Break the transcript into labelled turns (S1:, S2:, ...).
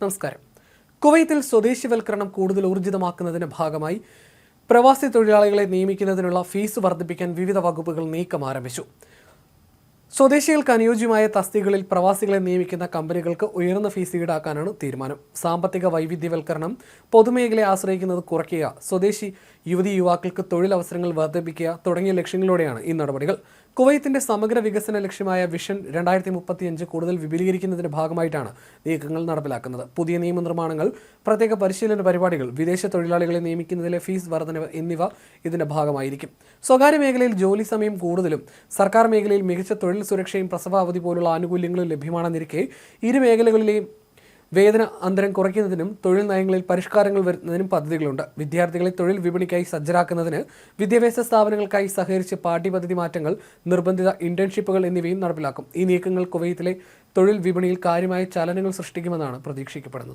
S1: നമസ്കാരം. കുവൈത്തിൽ സ്വദേശിവൽക്കരണം കൂടുതൽ ഊർജിതമാക്കുന്നതിന്റെ ഭാഗമായി പ്രവാസി തൊഴിലാളികളെ നിയമിക്കുന്നതിനുള്ള ഫീസ് വർദ്ധിപ്പിക്കാൻ വിവിധ വകുപ്പുകൾ നീക്കം ആരംഭിച്ചു. സ്വദേശികൾക്ക് അനുയോജ്യമായ തസ്തികകളിൽ പ്രവാസികളെ നിയമിക്കുന്ന കമ്പനികൾക്ക് ഉയർന്ന ഫീസ് ഈടാക്കാനാണ് തീരുമാനം. സാമ്പത്തിക വൈവിധ്യവൽക്കരണം, പൊതുമേഖലയെ ആശ്രയിക്കുന്നത് കുറയ്ക്കുക, സ്വദേശി യുവതീ-യുവാക്കൾക്ക് തൊഴിലവസരങ്ങൾ വർദ്ധിപ്പിക്കുക തുടങ്ങിയ ലക്ഷ്യങ്ങളോടെയാണ് ഈ നടപടികൾ. കുവൈത്തിന്റെ സമഗ്ര വികസന ലക്ഷ്യമായ വിഷൻ 2035 കൂടുതൽ വിപുലീകരിക്കുന്നതിന്റെ ഭാഗമായിട്ടാണ് നീക്കങ്ങൾ നടപ്പിലാക്കുന്നത്. പുതിയ നിയമനിർമ്മാണങ്ങൾ, പ്രത്യേക പരിശീലന പരിപാടികൾ, വിദേശ തൊഴിലാളികളെ നിയമിക്കുന്നതിലെ ഫീസ് വർധനവ് എന്നിവ ഇതിന്റെ ഭാഗമായിരിക്കും. സ്വകാര്യ മേഖലയിൽ ജോലി സമയം കൂടുതലും സർക്കാർ മേഖലയിൽ മികച്ച തൊഴിൽ സുരക്ഷയും പ്രസവ അവധി പോലുള്ള ആനുകൂല്യങ്ങളും ലഭ്യമാണെന്നിരിക്കെ ഇരു മേഖലകളിലെയും വേതന അന്തരം കുറയ്ക്കുന്നതിനും തൊഴിൽ നയങ്ങളിൽ പരിഷ്കാരങ്ങൾ വരുത്തുന്നതിനും പദ്ധതികളുണ്ട്. വിദ്യാർത്ഥികളെ തൊഴിൽ വിപണിക്കായി സജ്ജരാക്കുന്നതിന് വിദ്യാഭ്യാസ സ്ഥാപനങ്ങൾക്കായി സഹകരിച്ച് പാഠ്യപദ്ധതി മാറ്റങ്ങൾ, നിർബന്ധിത ഇന്റേൺഷിപ്പുകൾ എന്നിവയും നടപ്പിലാക്കും. ഈ നീക്കങ്ങൾ കുവൈത്തിലെ തൊഴിൽ വിപണിയിൽ കാര്യമായ ചലനങ്ങൾ സൃഷ്ടിക്കുമെന്നാണ് പ്രതീക്ഷിക്കപ്പെടുന്നത്.